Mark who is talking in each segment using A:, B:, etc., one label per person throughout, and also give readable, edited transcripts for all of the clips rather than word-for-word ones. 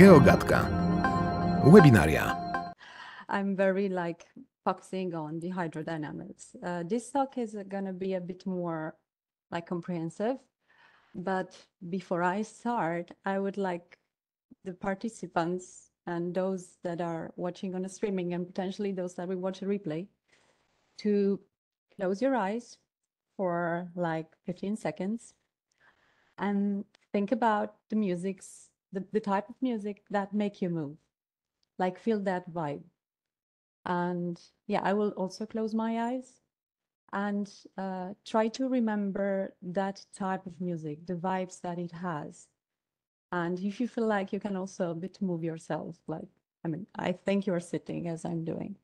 A: GEOGADKA. Webinaria.
B: I'm very focusing on the hydrodynamics. This talk is going to be a bit more comprehensive, but before I start, I would like the participants and those that are watching on the streaming and potentially those that will watch a replay to close your eyes for 15 seconds and think about the musics, the type of music that make you move, feel that vibe. And yeah, I will also close my eyes and try to remember that type of music, the vibes that it has. And if you feel like you can also a bit move yourself, I think you're sitting as I'm doing.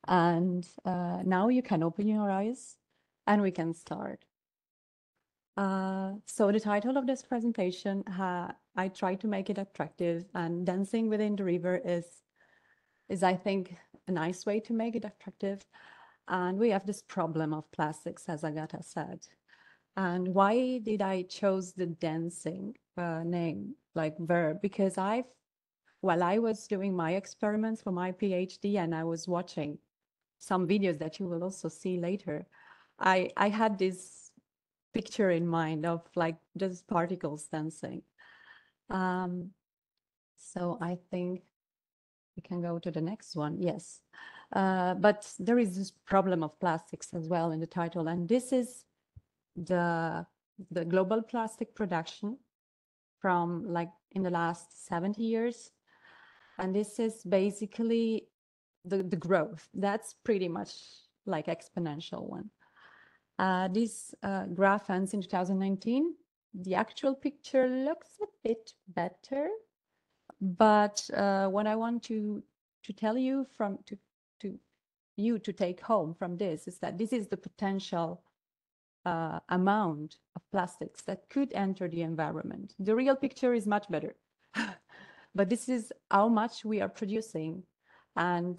B: And now you can open your eyes and we can start. So the title of this presentation, I try to make it attractive, and dancing within the river is I think a nice way to make it attractive. And we have this problem of plastics, as Agatha said. And why did I chose the dancing name, verb? Because while I was doing my experiments for my PhD and I was watching some videos that you will also see later, I had this picture in mind of just particles dancing. So I think we can go to the next one. Yes. But there is this problem of plastics as well in the title. And this is the global plastic production from in the last 70 years. And this is basically the growth. That's pretty much exponential one. This graph ends in 2019. The actual picture looks a bit better, but what I want to tell you to take home from this is that this is the potential amount of plastics that could enter the environment. The real picture is much better, but this is how much we are producing, and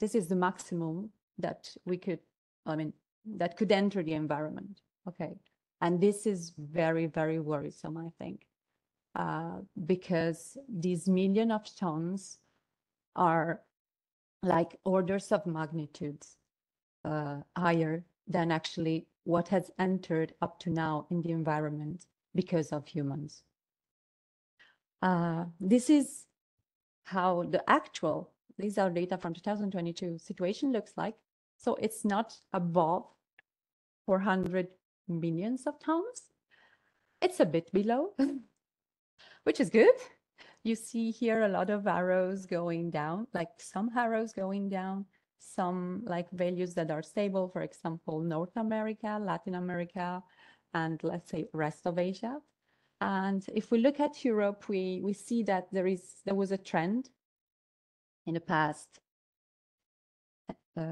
B: this is the maximum that we could, that could enter the environment. Okay. And this is very, very worrisome, I think, because these million of tons are orders of magnitudes higher than actually what has entered up to now in the environment because of humans. This is how these are data from 2022 situation looks like. So it's not above 400 millions of tons. It's a bit below, which is good. You see here a lot of arrows going down, some arrows going down, some values that are stable, for example, North America, Latin America, and let's say rest of Asia. And if we look at Europe, we see that there was a trend in the past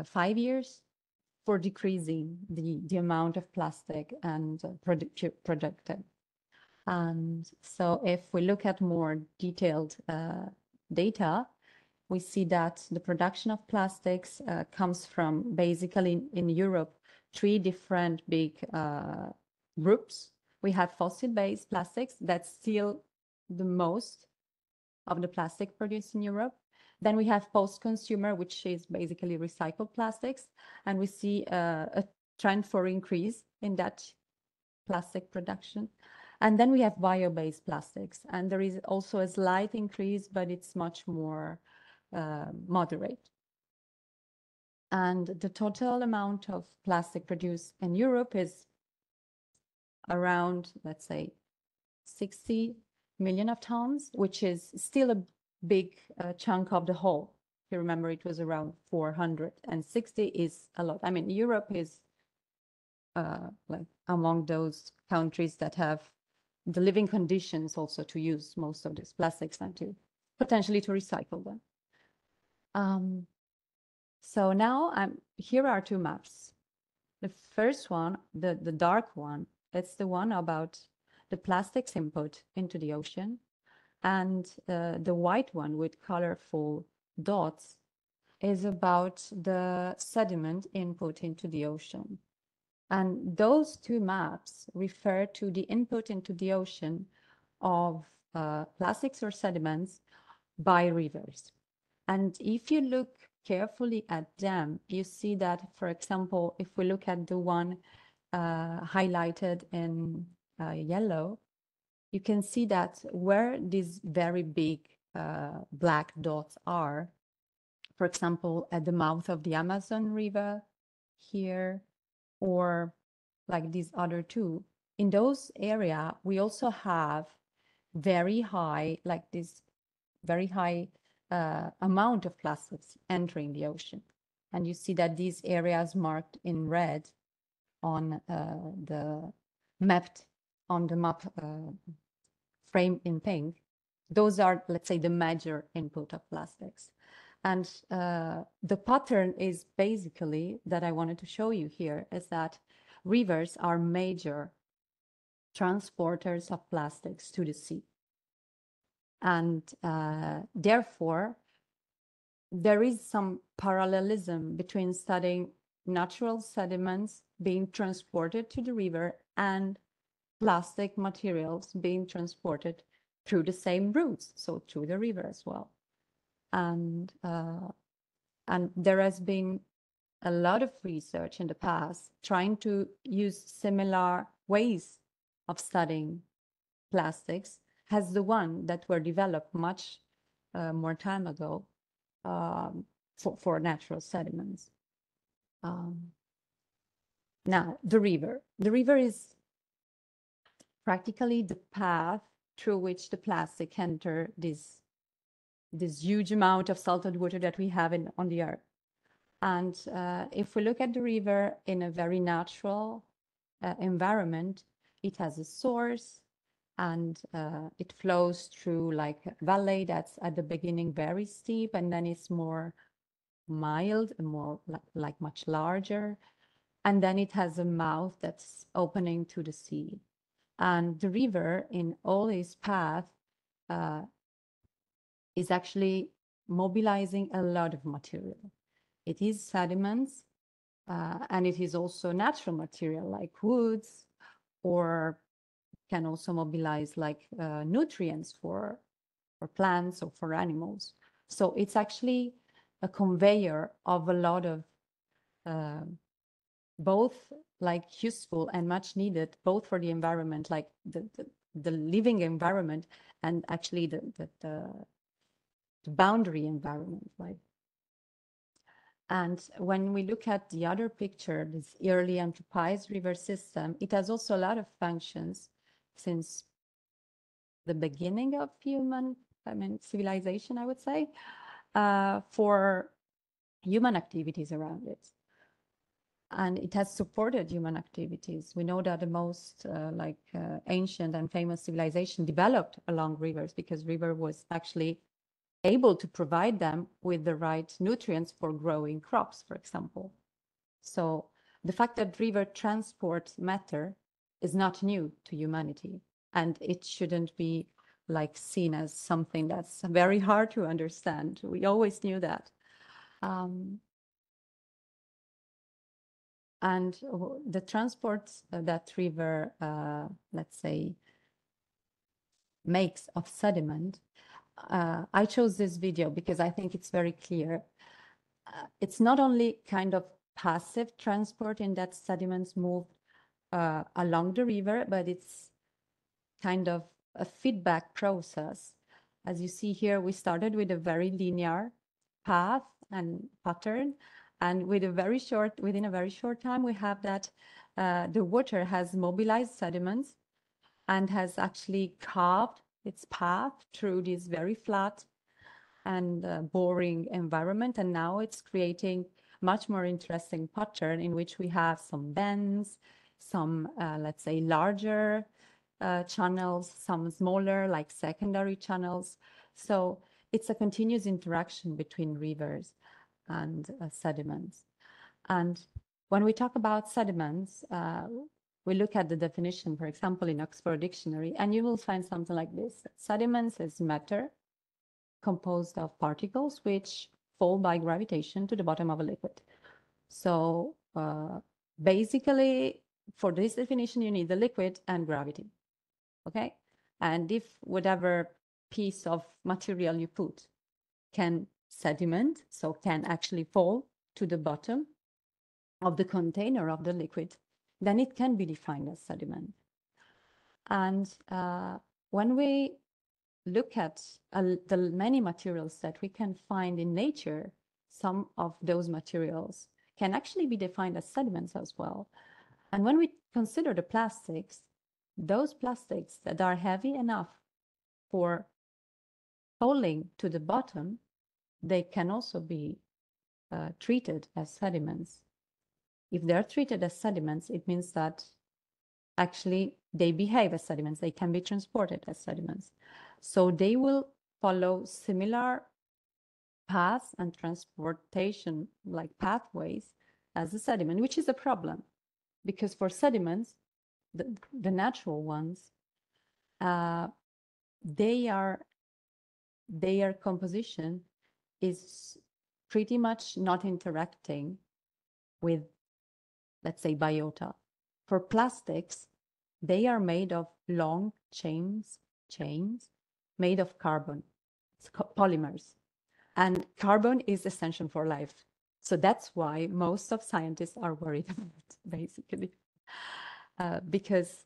B: 5 years for decreasing the amount of plastic and produced. And so if we look at more detailed data, we see that the production of plastics comes from basically in Europe 3 different big groups. We have fossil-based plastics. That's still the most of the plastic produced in Europe. Then we have post-consumer, which is basically recycled plastics. And we see a trend for increase in that plastic production. And then we have bio-based plastics. And there is also a slight increase, but it's much more moderate. And the total amount of plastic produced in Europe is around, let's say, 60 million of tons, which is still a big chunk of the whole. If you remember, it was around 460 is a lot. Europe is among those countries that have the living conditions also to use most of these plastics and to potentially to recycle them. So now here are 2 maps. The first one, the dark one, it's the one about the plastics input into the ocean. And the white one with colorful dots is about the sediment input into the ocean. And those 2 maps refer to the input into the ocean of plastics or sediments by rivers. And if you look carefully at them, you see that, for example, if we look at the one highlighted in yellow, you can see that where these very big black dots are, for example, at the mouth of the Amazon River here, or like these other two, in those area, we also have very high, like this very high amount of plastics entering the ocean. And you see that these areas marked in red on the mapped on the map frame in pink, those are, let's say, the major input of plastics. And the pattern is basically that I wanted to show you here is that rivers are major transporters of plastics to the sea. And therefore, there is some parallelism between studying natural sediments being transported to the river and plastic materials being transported through the same routes, so through the river as well. And there has been a lot of research in the past trying to use similar ways of studying plastics as the one that were developed much more time ago for natural sediments. Now, the river. The river is practically the path through which the plastic enter this huge amount of salted water that we have on the earth. And if we look at the river in a very natural environment, it has a source, and it flows through like a valley that's at the beginning very steep, and then it's more mild and more like much larger. And then it has a mouth that's opening to the sea. And the river in all its path is actually mobilizing a lot of material. It is sediments, and it is also natural material like woods, or can also mobilize like nutrients for plants or for animals. So it's actually a conveyor of a lot of both like useful and much needed, both for the environment, like the living environment, and actually the boundary environment, right? And when we look at the other picture, this early anthropized river system, it has also a lot of functions since the beginning of civilization, I would say, for human activities around it. And it has supported human activities. We know that the most ancient and famous civilization developed along rivers because river was actually able to provide them with the right nutrients for growing crops, for example. So the fact that river transport matter is not new to humanity, and it shouldn't be like seen as something that's very hard to understand. We always knew that. And the transport that river, let's say, makes of sediment, I chose this video because I think it's very clear. It's not only kind of passive transport in that sediments move along the river, but it's kind of a feedback process. As you see here, we started with a very linear path and pattern, and within a very short time, we have that the water has mobilized sediments and has actually carved its path through this very flat and boring environment. And now it's creating much more interesting pattern in which we have some bends, some, let's say, larger channels, some smaller, like secondary channels. So it's a continuous interaction between rivers and sediments. And when we talk about sediments, we look at the definition, for example, in Oxford Dictionary, and you will find something like this. Sediments is matter composed of particles which fall by gravitation to the bottom of a liquid. So basically, for this definition, you need the liquid and gravity, okay? And if whatever piece of material you put can sediment, so can actually fall to the bottom of the container of the liquid, then it can be defined as sediment. And when we look at the many materials that we can find in nature, some of those materials can actually be defined as sediments as well. And when we consider the plastics, those plastics that are heavy enough for falling to the bottom, they can also be treated as sediments. If they're treated as sediments, it means that actually they behave as sediments. They can be transported as sediments. So they will follow similar paths and transportation like pathways as a sediment, which is a problem. Because for sediments, the natural ones, their composition is pretty much not interacting with, let's say, biota. For plastics, they are made of long chains made of carbon. It's polymers. And carbon is essential for life. So that's why most of scientists are worried about it, basically. Because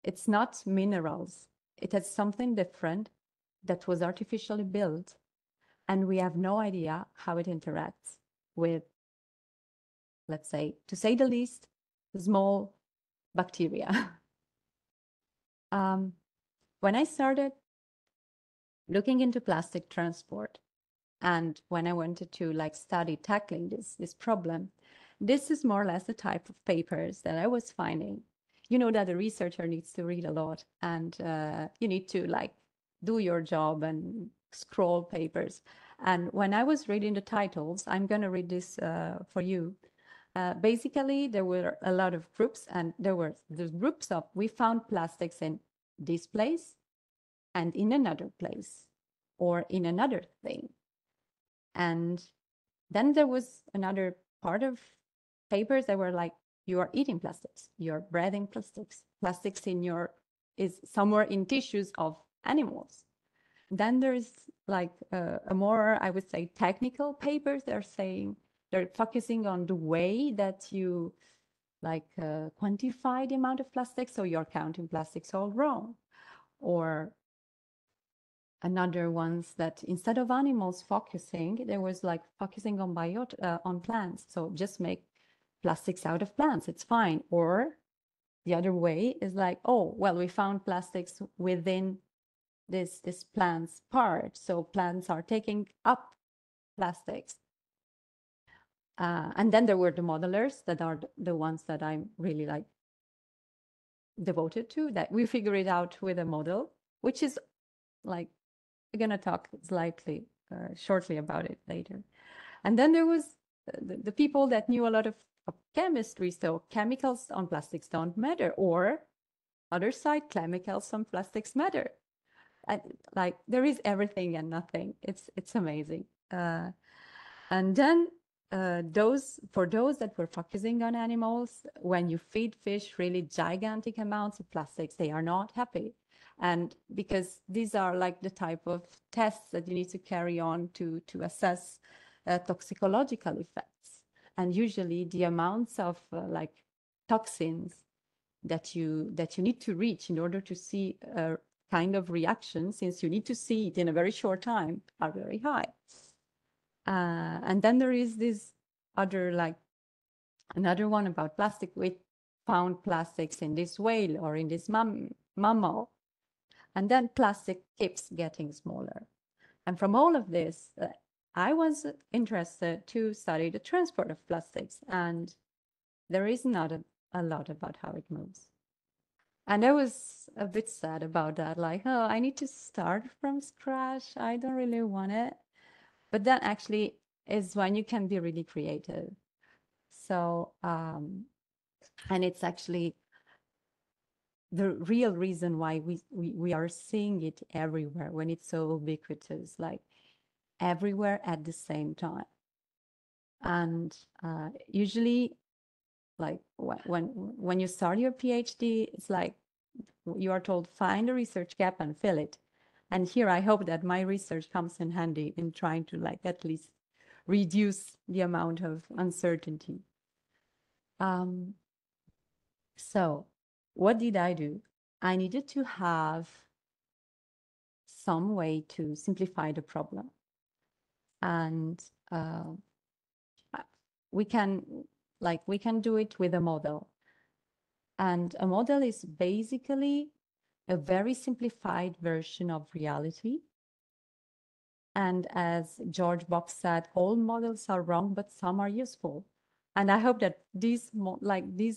B: it's not minerals. It has something different that was artificially built, and we have no idea how it interacts with, let's say, to say the least, small bacteria. When I started looking into plastic transport, and when I wanted to study tackling this problem, this is more or less the type of papers that I was finding. You know that a researcher needs to read a lot, and you need to do your job and scroll papers. And when I was reading the titles, I'm going to read this for you. Basically, there were a lot of groups, and there were the groups of, we found plastics in this place and in another place or in another thing. And then there was another part of papers that were like, you are eating plastics, you're breathing plastics, plastics is somewhere in tissues of animals. Then there's a more, I would say, technical papers. They're focusing on the way that you quantify the amount of plastics, so you're counting plastics all wrong. Or another ones that instead of animals focusing, there was focusing on on plants. So just make plastics out of plants, it's fine. Or the other way is oh, well, we found plastics within this plant's part. So plants are taking up plastics. And then there were the modelers that are the ones that I'm really devoted to, that we figure it out with a model, which is we're going to talk slightly shortly about it later. And then there was the people that knew a lot of chemistry. So chemicals on plastics don't matter, or other side, chemicals on plastics matter. And there is everything and nothing. It's amazing. And then for those that were focusing on animals, when you feed fish really gigantic amounts of plastics, they are not happy. And because these are the type of tests that you need to carry on to assess toxicological effects. And usually the amounts of toxins that you need to reach in order to see a kind of reaction, since you need to see it in a very short time, are very high. And then there is this other another one about plastic. We found plastics in this whale or in this mammal. And then plastic keeps getting smaller. And from all of this, I was interested to study the transport of plastics. And there is not a lot about how it moves. And I was a bit sad about that. Oh, I need to start from scratch. I don't really want it. But that actually is when you can be really creative. So, and it's actually the real reason why we are seeing it everywhere, when it's so ubiquitous, everywhere at the same time. And usually when you start your PhD, it's you are told, find a research gap and fill it. And here I hope that my research comes in handy in trying to like at least reduce the amount of uncertainty. So what did I do? I needed to have some way to simplify the problem. And we can do it with a model. And a model is basically a very simplified version of reality. And as George Box said, all models are wrong, but some are useful. And I hope that these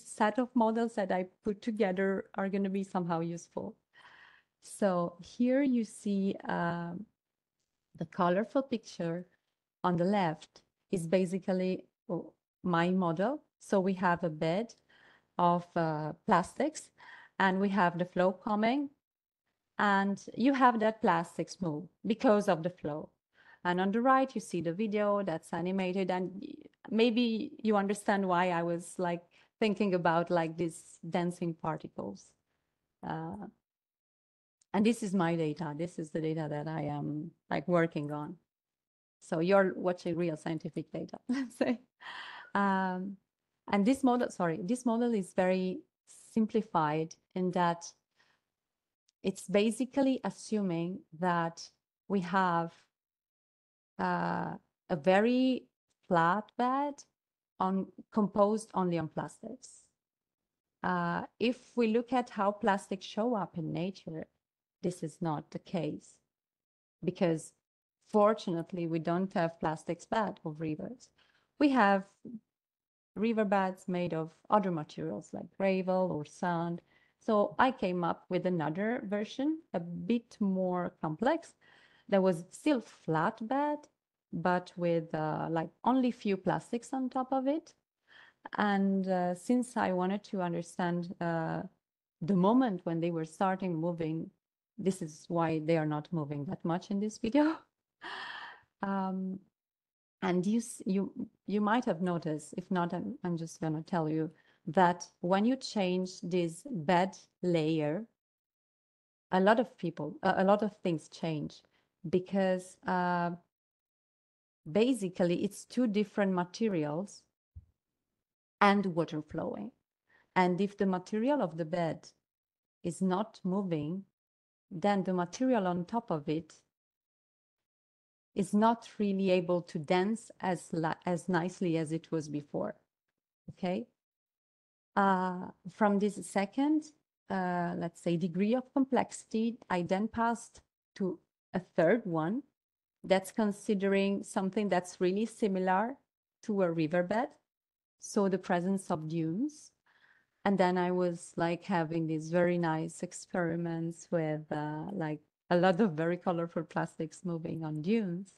B: set of models that I put together are going to be somehow useful. So here you see the colorful picture on the left is basically my model. So we have a bed of plastics, and we have the flow coming, and you have that plastics move because of the flow. And on the right, you see the video that's animated, and maybe you understand why I was like thinking about like these dancing particles. And this is my data. This is the data that I am like working on. So you're watching real scientific data, let's say. And this model is very simplified in that it's basically assuming that we have a very flat bed composed only on plastics. If we look at how plastics show up in nature, this is not the case, because fortunately we don't have plastics bed of rivers. We have riverbeds made of other materials like gravel or sand. So I came up with another version, a bit more complex. There was still flat bed, but with like only few plastics on top of it. And since I wanted to understand the moment when they were starting moving, this is why they are not moving that much in this video. And you might have noticed, if not, I'm just going to tell you that when you change this bed layer, a lot of things change, because basically it's two different materials and water flowing. And if the material of the bed is not moving, then the material on top of it is not really able to dance as nicely as it was before. Okay. From this second, let's say, degree of complexity, I then passed to a third one that's considering something that's really similar to a riverbed. So the presence of dunes. And then I was like having these very nice experiments with like a lot of very colorful plastics moving on dunes.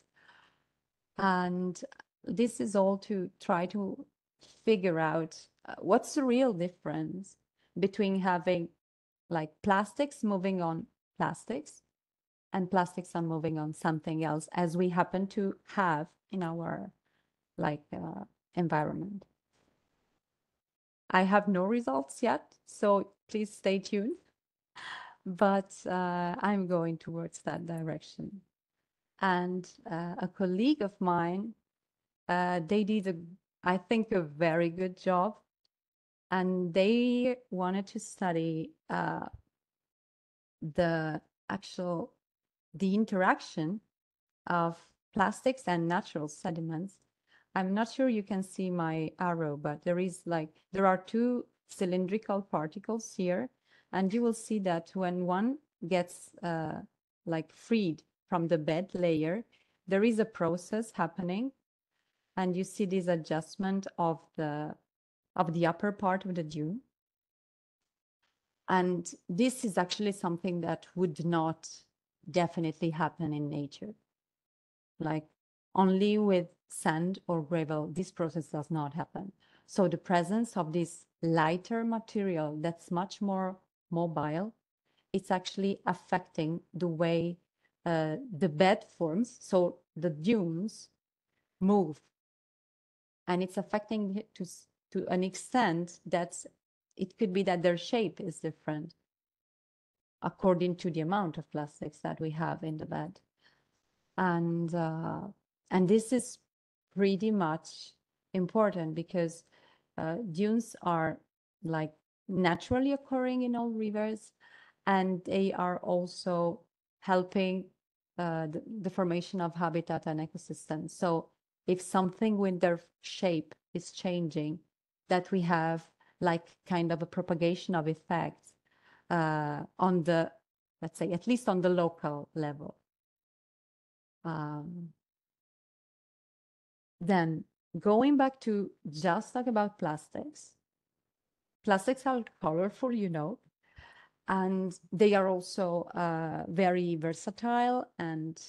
B: And this is all to try to figure out what's the real difference between having like plastics moving on plastics and plastics are moving on something else, as we happen to have in our like environment. I have no results yet, so please stay tuned. But I'm going towards that direction. And a colleague of mine, they did, I think, a very good job. And they wanted to study the interaction of plastics and natural sediments. I'm not sure you can see my arrow, but there are two cylindrical particles here, and you will see that when one gets like freed from the bed layer, there is a process happening, and you see this adjustment of the upper part of the dune. And this is actually something that would not definitely happen in nature. Like only with sand or gravel, this process does not happen. So the presence of this lighter material that's much more mobile, it's actually affecting the way the bed forms. So the dunes move, and it's affecting it to an extent that it could be that their shape is different. according to the amount of plastics that we have in the bed. And this is pretty much important because dunes are like naturally occurring in all rivers, and they are also helping the formation of habitat and ecosystems. So if something with their shape is changing, that we have like kind of a propagation of effects on the, let's say, at least on the local level. Then going back to just talk about plastics. Plastics are colorful, you know, and they are also very versatile, and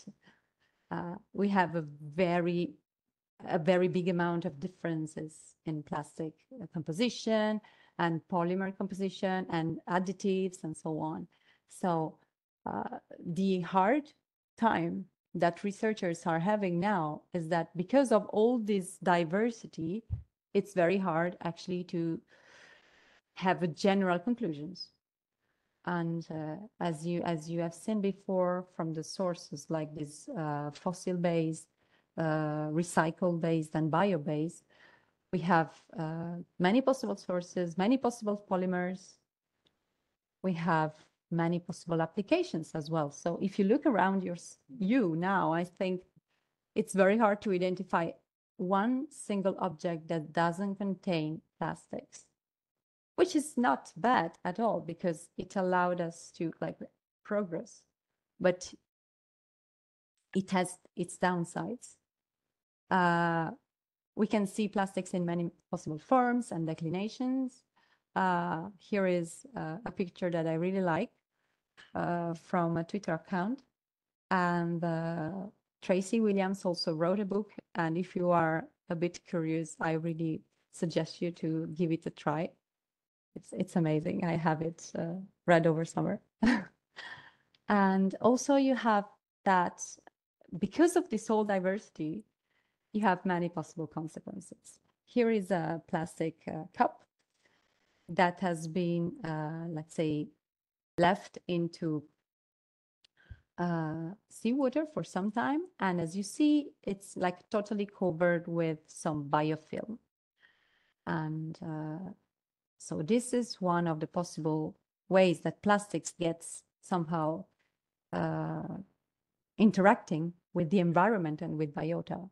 B: we have a very big amount of differences in plastic composition and polymer composition and additives and so on. So the hard time that researchers are having now is that because of all this diversity, it's very hard actually to have general conclusions. And as you have seen before from the sources like this fossil-based, recycle-based, and bio-based, we have many possible sources, many possible polymers. We have many possible applications as well. So if you look around you now, I think it's very hard to identify one single object that doesn't contain plastics, which is not bad at all because it allowed us to like progress, but it has its downsides. We can see plastics in many possible forms and declinations. Here is a picture that I really like from a Twitter account. And Tracy Williams also wrote a book. And if you are a bit curious, I really suggest you to give it a try. It's amazing. I have it read over summer. And also you have that because of this whole diversity, you have many possible consequences. Here is a plastic cup that has been, let's say, left into seawater for some time. And as you see, it's like totally covered with some biofilm. And so this is one of the possible ways that plastics gets somehow interacting with the environment and with biota.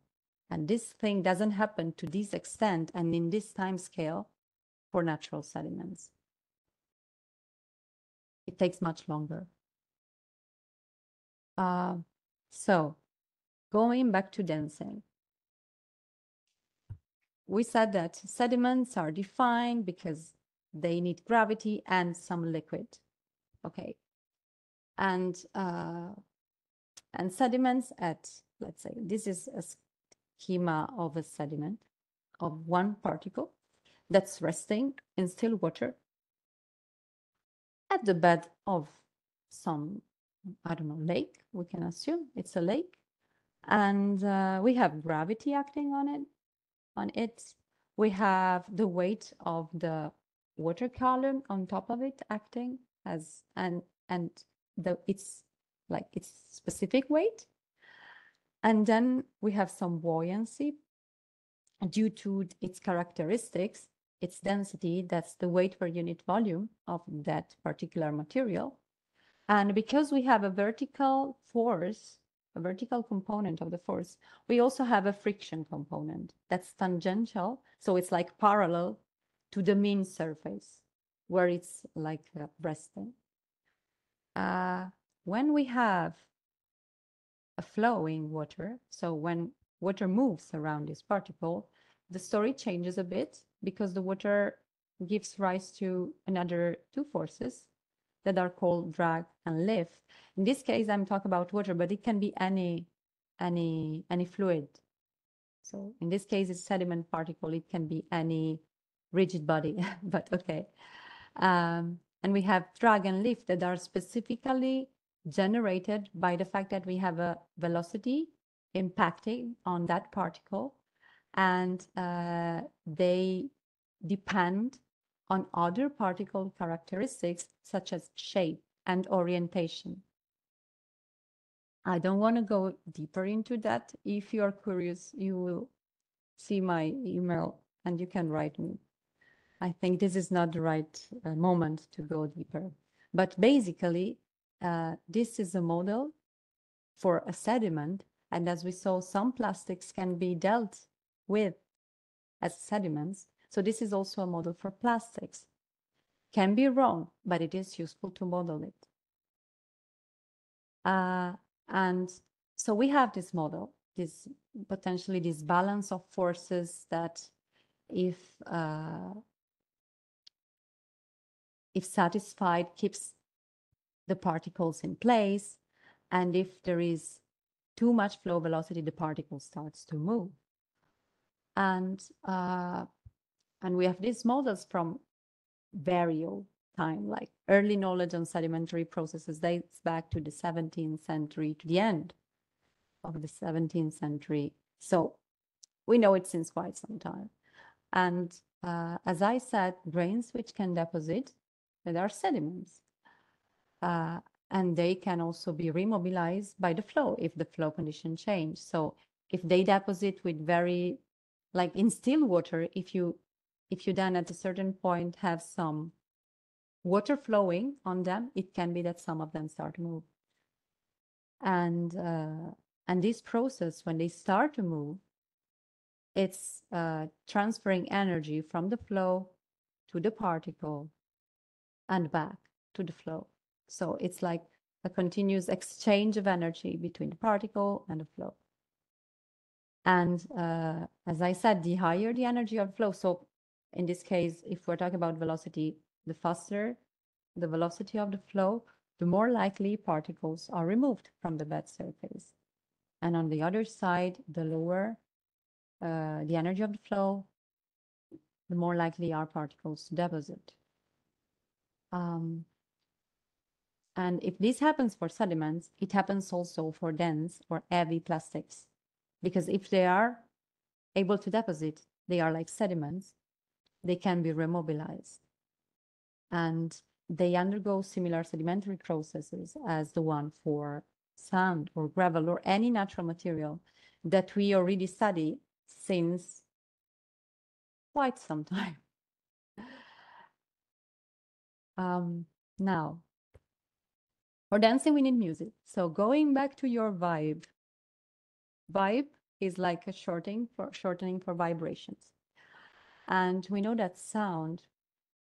B: And this thing doesn't happen to this extent and in this time scale for natural sediments. It takes much longer. So going back to densing, we said that sediments are defined because they need gravity and some liquid. Okay. And sediments at, let's say, this is a schema of a sediment of one particle that's resting in still water at the bed of some, I don't know, lake. We can assume it's a lake. And we have gravity acting on it. We have the weight of the water column on top of it acting as, and it's like its specific weight. And then we have some buoyancy due to its characteristics, its density, that's the weight per unit volume of that particular material. And because we have a vertical force, a vertical component of the force, we also have a friction component that's tangential. So it's like parallel to the mean surface where it's like resting. When we have a flowing water, so when water moves around this particle, the story changes a bit because the water gives rise to another two forces that are called drag and lift. In this case, I'm talking about water, but it can be any fluid. So in this case, it's sediment particle. It can be any rigid body, but okay. And we have drag and lift that are specifically generated by the fact that we have a velocity impacting on that particle, and they depend on other particle characteristics such as shape and orientation. I don't want to go deeper into that. If you're curious, you will see my email and you can write me. I think this is not the right moment to go deeper. But basically, this is a model for a sediment. And as we saw, some plastics can be dealt with as sediments. So this is also a model for plastics. Can be wrong, but it is useful to model it. And so we have this model, this potentially this balance of forces that if satisfied, keeps the particles in place. And if there is too much flow velocity, the particle starts to move. And we have these models from very old time, like early knowledge on sedimentary processes dates back to the 17th century, to the end of the 17th century. So we know it since quite some time. And as I said, grains which can deposit, that are sediments. And they can also be remobilized by the flow if the flow condition change. So if they deposit with very, like in still water, if you then at a certain point have some water flowing on them, it can be that some of them start to move. And this process, when they start to move, it's transferring energy from the flow to the particle and back to the flow. So it's like a continuous exchange of energy between the particle and the flow. And as I said, the higher the energy of flow, so in this case, if we're talking about velocity, the faster the velocity of the flow, the more likely particles are removed from the bed surface. And on the other side, the lower the energy of the flow, the more likely are particles to deposit. And if this happens for sediments, it happens also for dense or heavy plastics. Because if they are able to deposit, they are like sediments, they can be remobilized. And they undergo similar sedimentary processes as the one for sand or gravel or any natural material that we already study since quite some time. Now, for dancing, we need music. So going back to your vibe, vibe is like a shortening for vibrations. And we know that sound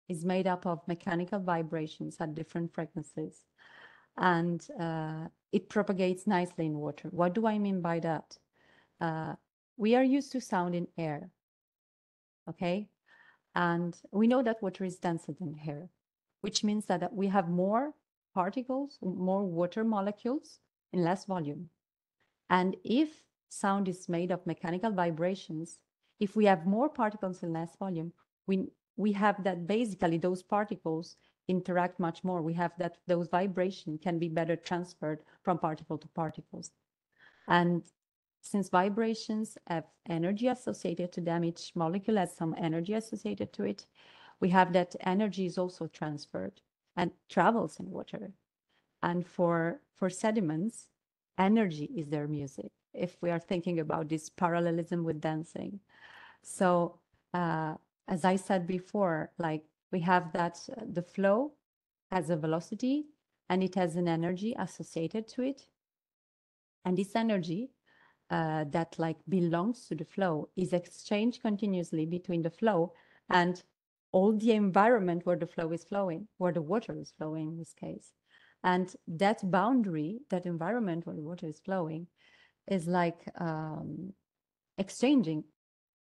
B: is made up of mechanical vibrations at different frequencies. And it propagates nicely in water. What do I mean by that? We are used to sound in air, okay? And we know that water is denser than air, which means that we have more particles, more water molecules in less volume. And if sound is made of mechanical vibrations, if we have more particles in less volume, we have that basically those particles interact much more. We have that those vibrations can be better transferred from particle to particles. And since vibrations have energy associated to them, each molecule has some energy associated to it, we have that energy is also transferred and travels in water. And for sediments, energy is their music, if we are thinking about this parallelism with dancing. So as I said before, like we have that the flow has a velocity and it has an energy associated to it. And this energy that like belongs to the flow is exchanged continuously between the flow and all the environment where the flow is flowing, where the water is flowing in this case. And that boundary, that environment where the water is flowing, is like exchanging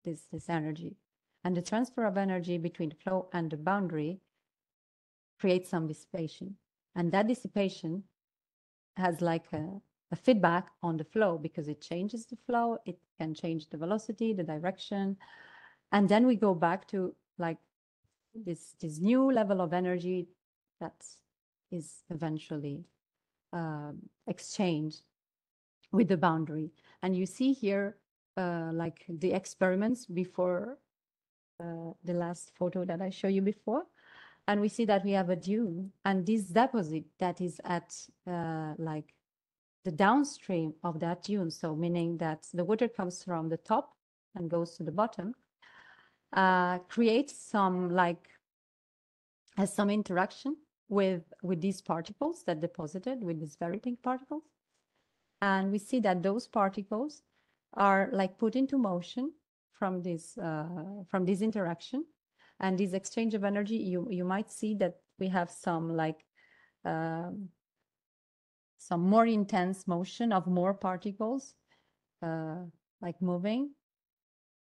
B: this energy. And the transfer of energy between the flow and the boundary creates some dissipation. And that dissipation has like a feedback on the flow because it changes the flow, it can change the velocity, the direction. And then we go back to like this new level of energy that is eventually exchanged with the boundary. And you see here like the experiments before the last photo that I showed you before. And we see that we have a dune, and this deposit that is at like the downstream of that dune, so meaning that the water comes from the top and goes to the bottom, creates some has some interaction with these particles that deposited, with these very pink particles. And we see that those particles are like put into motion from this interaction and this exchange of energy. You might see that we have some more intense motion of more particles like moving.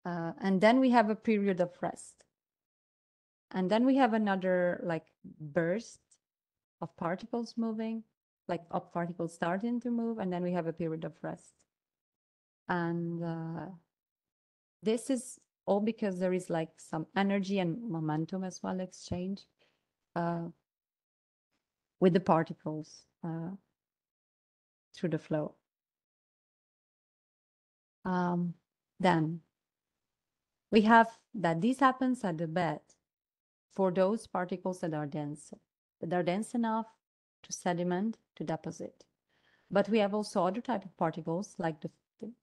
B: And then we have a period of rest. And then we have another like burst of particles moving, like of particles starting to move, and then we have a period of rest. And this is all because there is like some energy and momentum as well exchange with the particles through the flow. Then we have that this happens at the bed for those particles that are dense enough to sediment, to deposit. But we have also other type of particles like the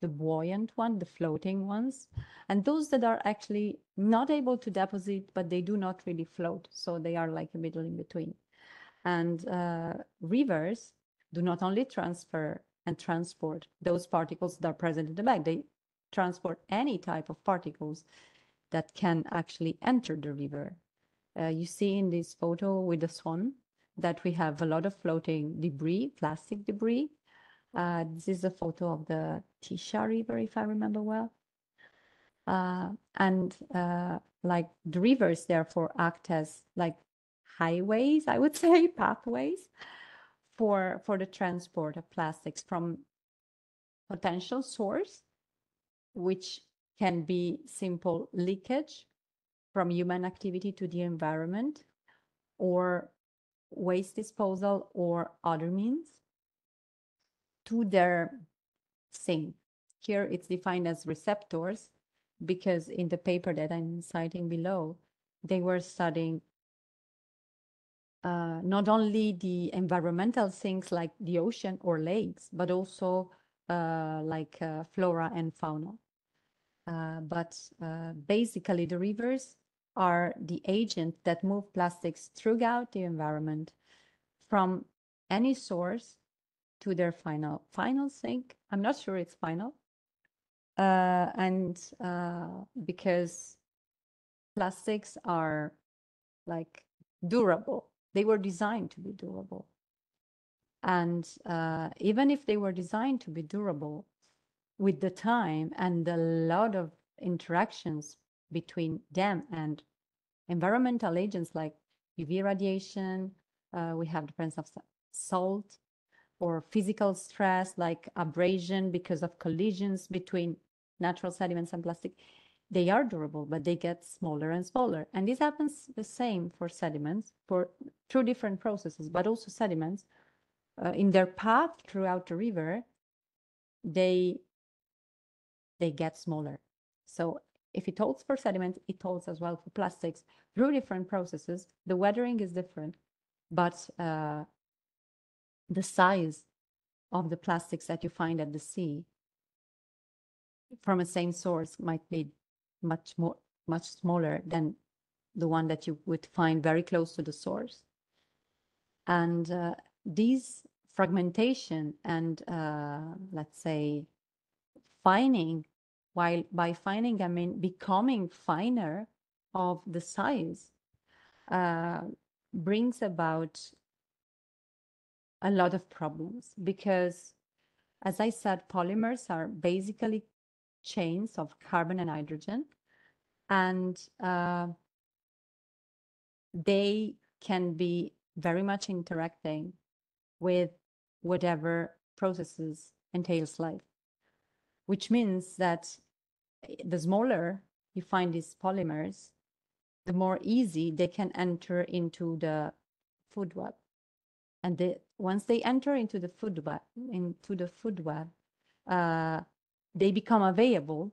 B: buoyant one, the floating ones, and those that are actually not able to deposit, but they do not really float. So they are like a middle in between. And rivers do not only transfer and transport those particles that are present in the bag, they transport any type of particles that can actually enter the river. You see in this photo with the swan that we have a lot of floating debris, plastic debris. This is a photo of the Tisha River, if I remember well. And like the rivers, therefore, act as like highways, I would say, pathways for the transport of plastics from potential source, which can be simple leakage from human activity to the environment, or waste disposal or other means, to their sink. Here it's defined as receptors because in the paper that I'm citing below, they were studying not only the environmental things like the ocean or lakes, but also flora and fauna. But basically the rivers are the agent that move plastics throughout the environment from any source to their final sink. I'm not sure it's final. Because plastics are like durable. They were designed to be durable. And even if they were designed to be durable, with the time and a lot of interactions between them and environmental agents like UV radiation, we have the presence of salt, or physical stress like abrasion because of collisions between natural sediments and plastic, they are durable, but they get smaller and smaller. And this happens the same for sediments, through different processes, but also sediments in their path throughout the river, they get smaller. So if it holds for sediment, it holds as well for plastics through different processes. The weathering is different, but the size of the plastics that you find at the sea from the same source might be much smaller than the one that you would find very close to the source. And these fragmentation and let's say fining, while by fining I mean becoming finer of the size, brings about a lot of problems because, as I said, polymers are basically chains of carbon and hydrogen, and they can be very much interacting with whatever processes entails life, which means that the smaller you find these polymers, the more easy they can enter into the food web. And once they enter into the food web, they become available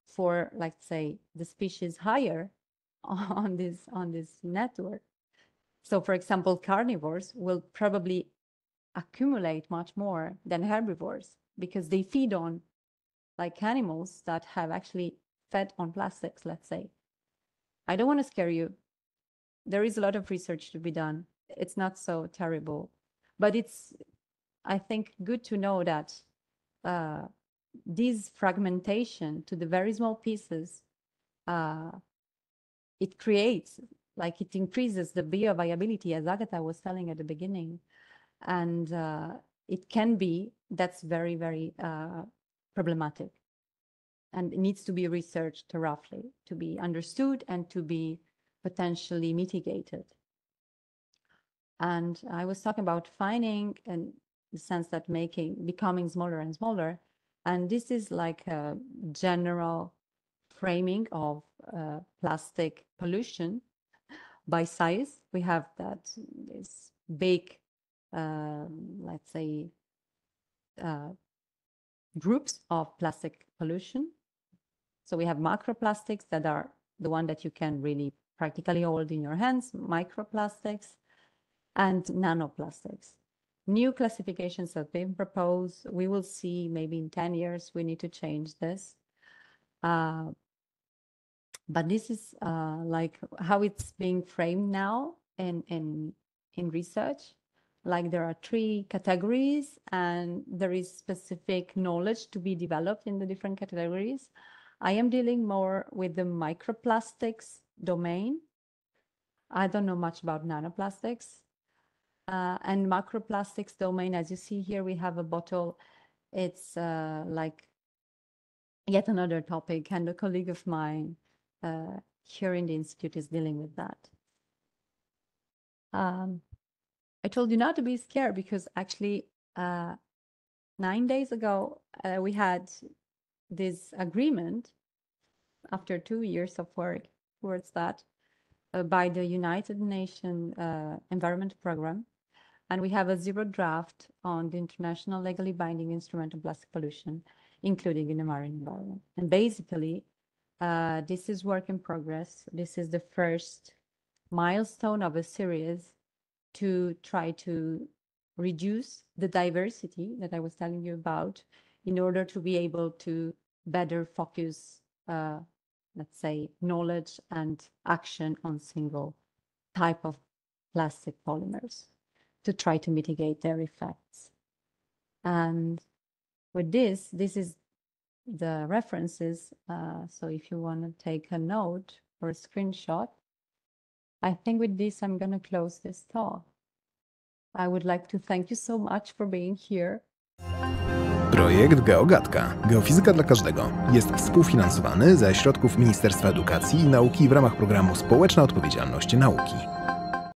B: for, let's say, the species higher on this network So for example, carnivores will probably accumulate much more than herbivores because they feed on like animals that have actually fed on plastics, let's say. I don't want to scare you. There is a lot of research to be done. It's not so terrible, but it's, I think, good to know that this fragmentation to the very small pieces, it creates, like it increases the bioavailability, as Agatha was telling at the beginning. And it can be, that's very, very problematic. And it needs to be researched roughly, to be understood and to be potentially mitigated. And I was talking about fining in the sense that becoming smaller and smaller. And this is like a general framing of plastic pollution by size. We have this big, let's say, groups of plastic pollution. So we have microplastics that are the one that you can really practically hold in your hands, microplastics, and nanoplastics. New classifications have been proposed. We will see maybe in 10 years, we need to change this. But this is like how it's being framed now in research. Like there are 3 categories and there is specific knowledge to be developed in the different categories. I am dealing more with the microplastics domain. I don't know much about nanoplastics. And macroplastics domain, as you see here, we have a bottle. It's like yet another topic, and a colleague of mine here in the Institute is dealing with that. I told you not to be scared because actually 9 days ago, we had this agreement after 2 years of work towards that by the United Nations Environment Program. And we have a 0 draft on the international legally binding instrument on plastic pollution, including in the marine environment. And basically, this is work in progress. This is the first milestone of a series to try to reduce the diversity that I was telling you about in order to be able to better focus, let's say, knowledge and action on single type of plastic polymers to try to mitigate their effects. And with this is the references. So if you want to take a note or a screenshot, I think with this, I'm going to close this talk. I would like to thank you so much for being here.
A: Projekt GEOGADKA – Geofizyka dla każdego jest współfinansowany ze środków Ministerstwa Edukacji i Nauki w ramach programu Społeczna Odpowiedzialność Nauki.